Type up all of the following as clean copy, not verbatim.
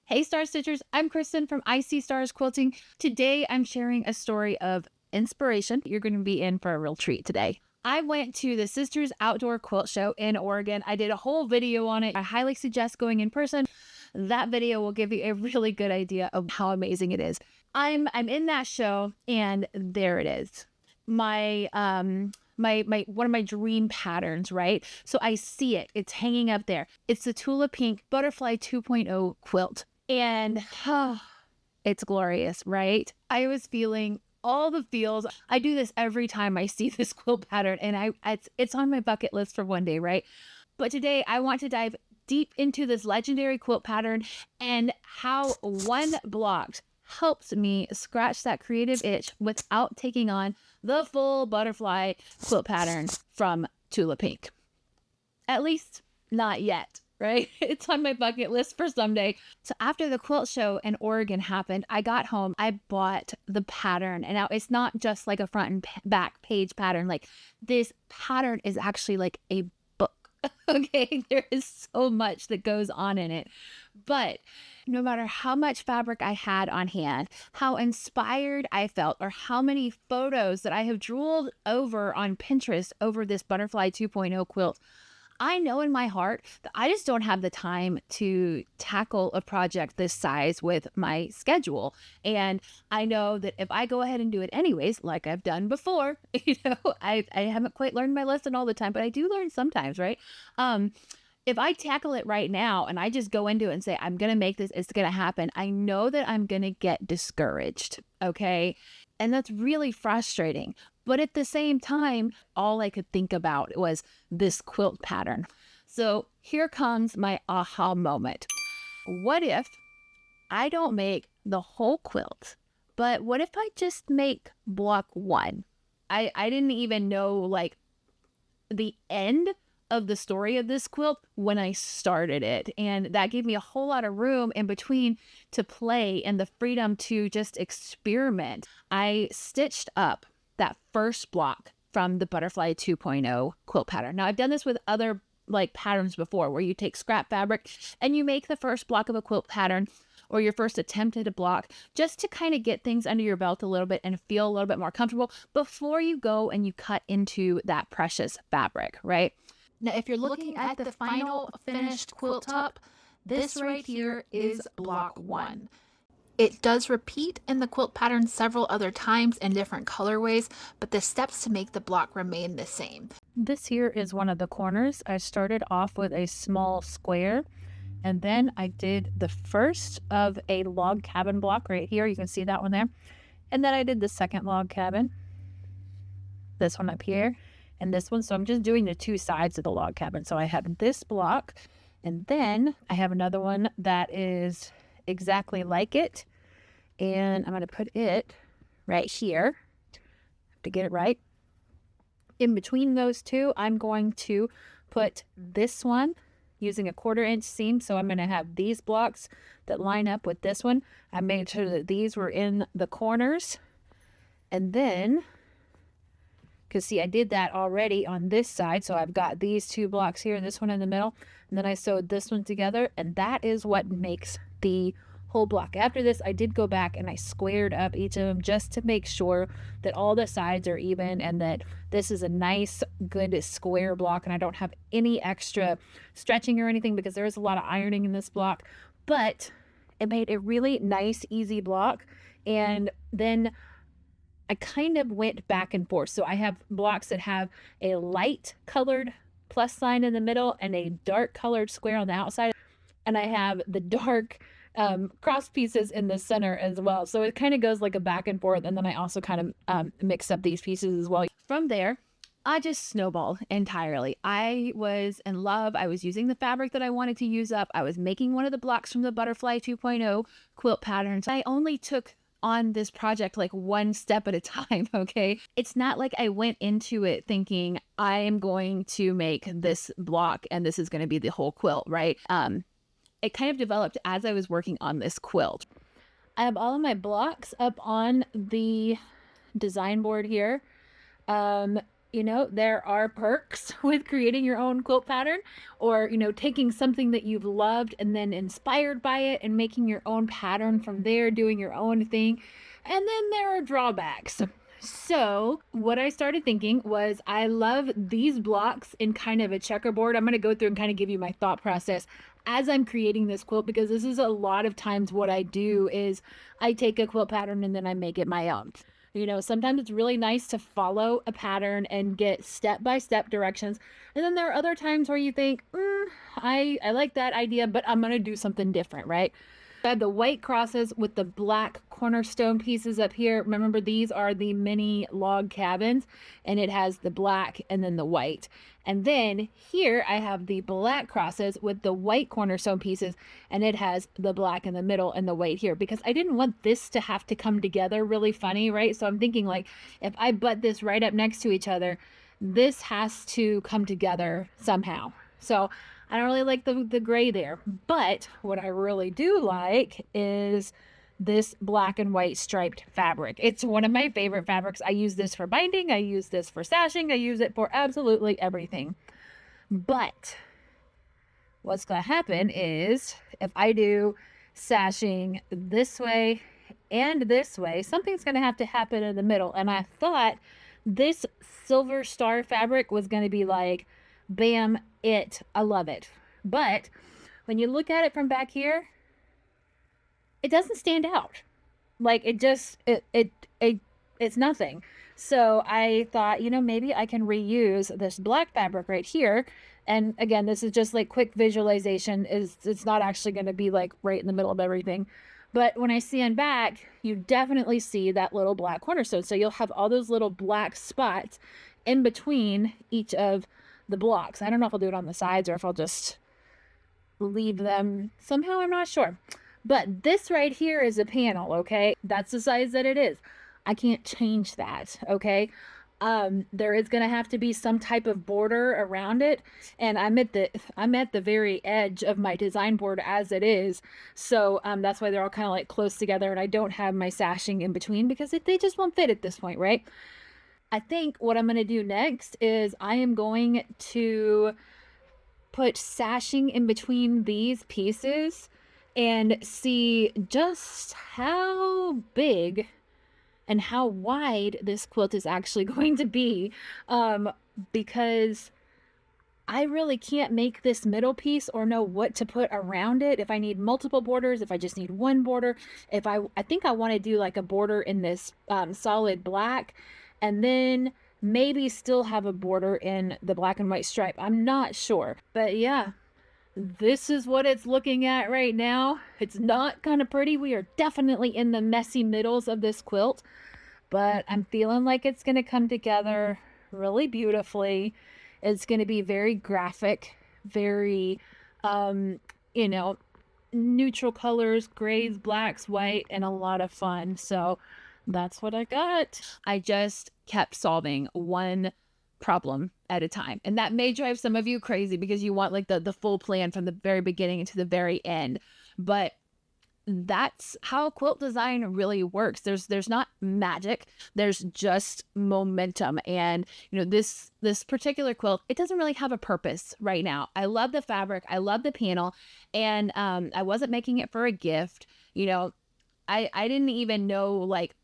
Hey Star Stitchers, I'm Kristen from I See Stars Quilting. Today I'm sharing a story of inspiration. You're going to be in for a real treat today. I went to the Sisters Outdoor Quilt Show in Oregon. I did a whole video on it. I highly suggest going in person. That video will give you a really good idea of how amazing it is. I'm in that show and there it is. My one of my dream patterns, right? So I see it. It's hanging up there. It's the Tula Pink Butterfly 2.0 quilt. And it's glorious, right? I was feeling all the feels. I do this every time I see this quilt pattern, and it's on my bucket list for one day, right? But today I want to dive deep into this legendary quilt pattern and how one block helps me scratch that creative itch without taking on the full butterfly quilt pattern from Tula Pink. At least not yet, right? It's on my bucket list for someday. So after the quilt show in Oregon happened, I got home, I bought the pattern. And now it's not just like a front and back page pattern. Like this pattern is actually like a book. Okay, there is so much that goes on in it. But no matter how much fabric I had on hand, how inspired I felt, or how many photos that I have drooled over on Pinterest over this Butterfly 2.0 quilt, I know in my heart that I just don't have the time to tackle a project this size with my schedule. And I know that if I go ahead and do it anyways, like I've done before, I haven't quite learned my lesson all the time, but I do learn sometimes, right? If I tackle it right now and I just go into it and say, I'm going to make this, it's going to happen, I know that I'm going to get discouraged. Okay. And that's really frustrating. But at the same time, all I could think about was this quilt pattern. So here comes my aha moment. What if I don't make the whole quilt, but what if I just make block one? I didn't even know like the end of the story of this quilt when I started it. And that gave me a whole lot of room in between to play and the freedom to just experiment. I stitched up that first block from the Butterfly 2.0 quilt pattern. Now I've done this with other like patterns before where you take scrap fabric and you make the first block of a quilt pattern or your first attempt at a block just to kind of get things under your belt a little bit and feel a little bit more comfortable before you go and you cut into that precious fabric, right? Now, if you're looking at the final finished quilt top, this right here is block one. It does repeat in the quilt pattern several other times in different colorways, but the steps to make the block remain the same. This here is one of the corners. I started off with a small square, and then I did the first of a log cabin block right here. You can see that one there. And then I did the second log cabin, this one up here, and this one. So I'm just doing the two sides of the log cabin. So I have this block, and then I have another one that is exactly like it, and I'm going to put it right here. Have to get it right. In between those two, I'm going to put this one using a 1/4 inch seam. So I'm going to have these blocks that line up with this one. I made sure that these were in the corners, and then because see, I did that already on this side. So I've got these two blocks here, this one in the middle, and then I sewed this one together, and that is what makes the whole block. After this, I did go back and I squared up each of them just to make sure that all the sides are even and that this is a nice, good square block, and I don't have any extra stretching or anything because there is a lot of ironing in this block, but it made a really nice, easy block. And then I kind of went back and forth. So I have blocks that have a light colored plus sign in the middle and a dark colored square on the outside. And I have the dark cross pieces in the center as well. So it kind of goes like a back and forth. And then I also kind of mix up these pieces as well. From there, I just snowballed entirely. I was in love. I was using the fabric that I wanted to use up. I was making one of the blocks from the Butterfly 2.0 quilt patterns. I only took on this project like one step at a time. Okay. It's not like I went into it thinking I am going to make this block and this is going to be the whole quilt, right? It kind of developed as I was working on this quilt. I have all of my blocks up on the design board here. You know, there are perks with creating your own quilt pattern, or, you know, taking something that you've loved and then inspired by it and making your own pattern from there, doing your own thing. And then there are drawbacks. So, what I started thinking was I love these blocks in kind of a checkerboard. I'm going to go through and kind of give you my thought process as I'm creating this quilt, because this is a lot of times what I do is I take a quilt pattern and then I make it my own. You know, sometimes it's really nice to follow a pattern and get step-by-step directions. And then there are other times where you think, I like that idea, but I'm going to do something different, right? I have the white crosses with the black cornerstone pieces up here. Remember, these are the mini log cabins, and it has the black and then the white. And then here I have the black crosses with the white cornerstone pieces, and it has the black in the middle and the white here, because I didn't want this to have to come together really funny, right? So I'm thinking, like, if I butt this right up next to each other, this has to come together somehow. So I don't really like the gray there, but what I really do like is this black and white striped fabric. It's one of my favorite fabrics. I use this for binding, I use this for sashing, I use it for absolutely everything. But what's going to happen is if I do sashing this way and this way, something's going to have to happen in the middle. And I thought this silver star fabric was going to be like, bam, I love it. But when you look at it from back here, it doesn't stand out. Like, it's nothing. So I thought, you know, maybe I can reuse this black fabric right here. And again, this is just like quick visualization. It's not actually going to be like right in the middle of everything. But when I stand back, you definitely see that little black cornerstone. So you'll have all those little black spots in between each of the blocks. I don't know if I'll do it on the sides or if I'll just leave them somehow. I'm not sure. But this right here is a panel, okay? That's the size that it is. I can't change that, okay? There is going to have to be some type of border around it, and I'm at the very edge of my design board as it is. So that's why they're all kind of like close together, and I don't have my sashing in between because they just won't fit at this point, right? I think what I'm going to do next is I am going to put sashing in between these pieces and see just how big and how wide this quilt is actually going to be, because I really can't make this middle piece or know what to put around it. If I need multiple borders, if I just need one border, I think I want to do like a border in this solid black, and then maybe still have a border in the black and white stripe. I'm not sure, but yeah, this is what it's looking at right now. It's not kind of pretty. We are definitely in the messy middles of this quilt, but I'm feeling like it's going to come together really beautifully. It's going to be very graphic, very, you know, neutral colors, grays, blacks, white, and a lot of fun. So that's what I got. I just kept solving one problem at a time, and that may drive some of you crazy because you want like the full plan from the very beginning to the very end, but that's how quilt design really works. There's not magic, there's just momentum. And you know, this particular quilt, it doesn't really have a purpose right now. I love the fabric, I love the panel, and I wasn't making it for a gift. You know, I didn't even know like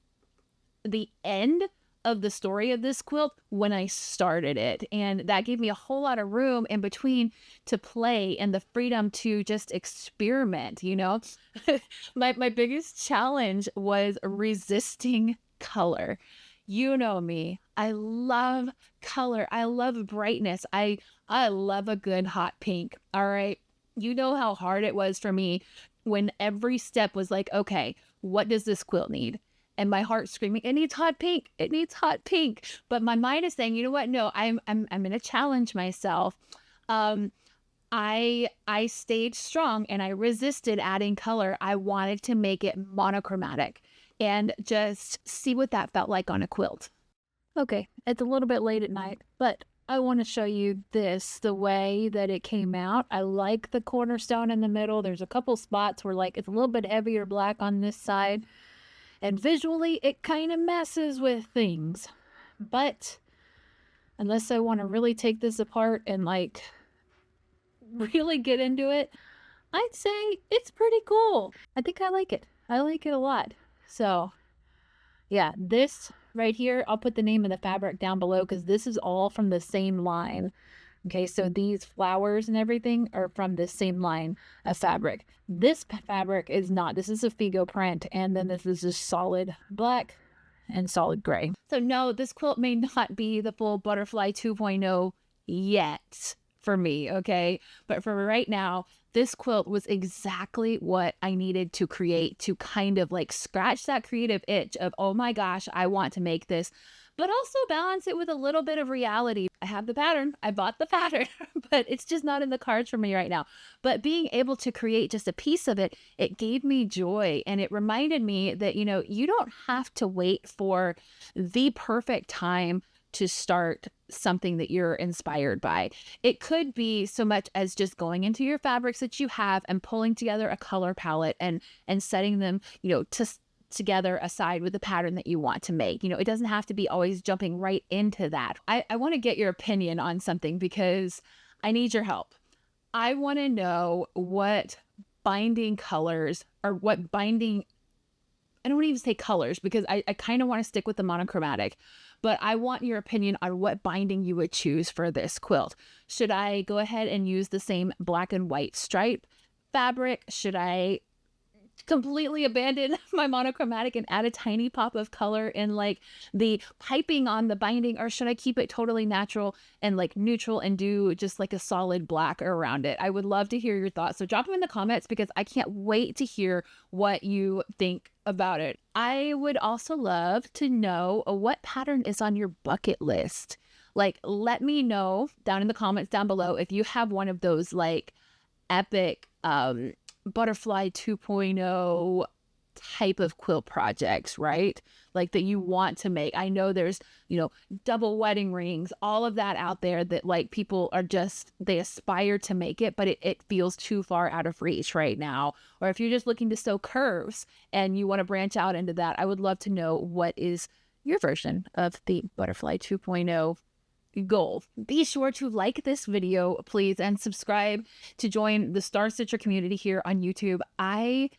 the end of the story of this quilt when I started it, and that gave me a whole lot of room in between to play and the freedom to just experiment. You know, my biggest challenge was resisting color. You know me, I love color, I love brightness, I love a good hot pink. All right, you know how hard it was for me when every step was like, okay, what does this quilt need? And my heart screaming, it needs hot pink, it needs hot pink. But my mind is saying, you know what? No, I'm gonna challenge myself. I stayed strong and I resisted adding color. I wanted to make it monochromatic and just see what that felt like on a quilt. Okay, it's a little bit late at night, but I want to show you this, the way that it came out. I like the cornerstone in the middle. There's a couple spots where like it's a little bit heavier black on this side. And visually, it kind of messes with things. But unless I want to really take this apart and like really get into it, I'd say it's pretty cool. I think I like it. I like it a lot. So yeah, this right here, I'll put the name of the fabric down below because this is all from the same line. Okay, so these flowers and everything are from this same line of fabric. This fabric is not. This is a Figo print, and then this is just solid black and solid gray. So no, this quilt may not be the full Butterfly 2.0 yet for me, okay? But for right now, this quilt was exactly what I needed to create to kind of like scratch that creative itch of, oh my gosh, I want to make this, but also balance it with a little bit of reality. I have the pattern, I bought the pattern, but it's just not in the cards for me right now. But being able to create just a piece of it, it gave me joy. And it reminded me that, you know, you don't have to wait for the perfect time to start something that you're inspired by. It could be so much as just going into your fabrics that you have and pulling together a color palette and setting them, you know, together aside with the pattern that you want to make. You know, it doesn't have to be always jumping right into that. I want to get your opinion on something because I need your help. I want to know what binding colors or what binding, I don't even say colors because I kind of want to stick with the monochromatic, but I want your opinion on what binding you would choose for this quilt. Should I go ahead and use the same black and white stripe fabric? Should I completely abandon my monochromatic and add a tiny pop of color in like the piping on the binding, or should I keep it totally natural and like neutral and do just like a solid black around it? I would love to hear your thoughts. So drop them in the comments because I can't wait to hear what you think about it. I would also love to know what pattern is on your bucket list. Like, let me know down in the comments down below if you have one of those like epic Butterfly 2.0 type of quilt projects, right? Like that you want to make. I know there's, you know, double wedding rings, all of that out there that like people are just, they aspire to make it, but it feels too far out of reach right now. Or if you're just looking to sew curves and you want to branch out into that, I would love to know what is your version of the Butterfly 2.0 goal. Be sure to like this video, please, and subscribe to join the Star Stitcher community here on YouTube. I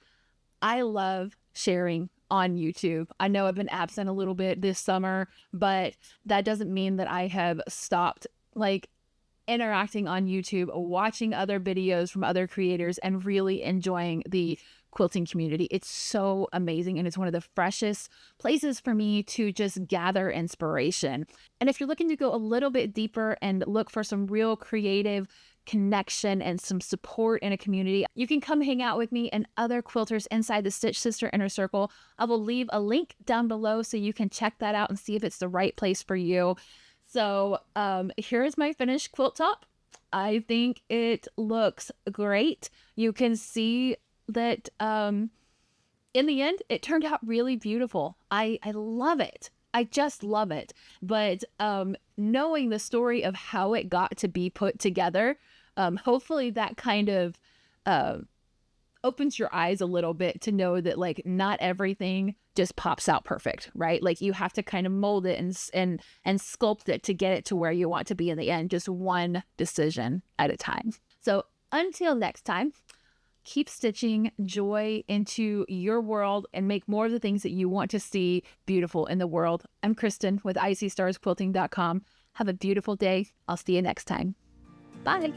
love sharing on YouTube. I know I've been absent a little bit this summer, but that doesn't mean that I have stopped like interacting on YouTube, watching other videos from other creators, and really enjoying the quilting community. It's so amazing, and it's one of the freshest places for me to just gather inspiration. And if you're looking to go a little bit deeper and look for some real creative connection and some support in a community, you can come hang out with me and other quilters inside the Stitch Sister Inner Circle. I will leave a link down below so you can check that out and see if it's the right place for you. So here is my finished quilt top. I think it looks great. You can see that in the end, it turned out really beautiful. I love it. I just love it. But knowing the story of how it got to be put together, hopefully that kind of opens your eyes a little bit to know that like not everything just pops out perfect, right? Like you have to kind of mold it and sculpt it to get it to where you want to be in the end, just one decision at a time. So until next time, keep stitching joy into your world and make more of the things that you want to see beautiful in the world. I'm Kristen with ICStarsQuilting.com. Have a beautiful day. I'll see you next time. Bye.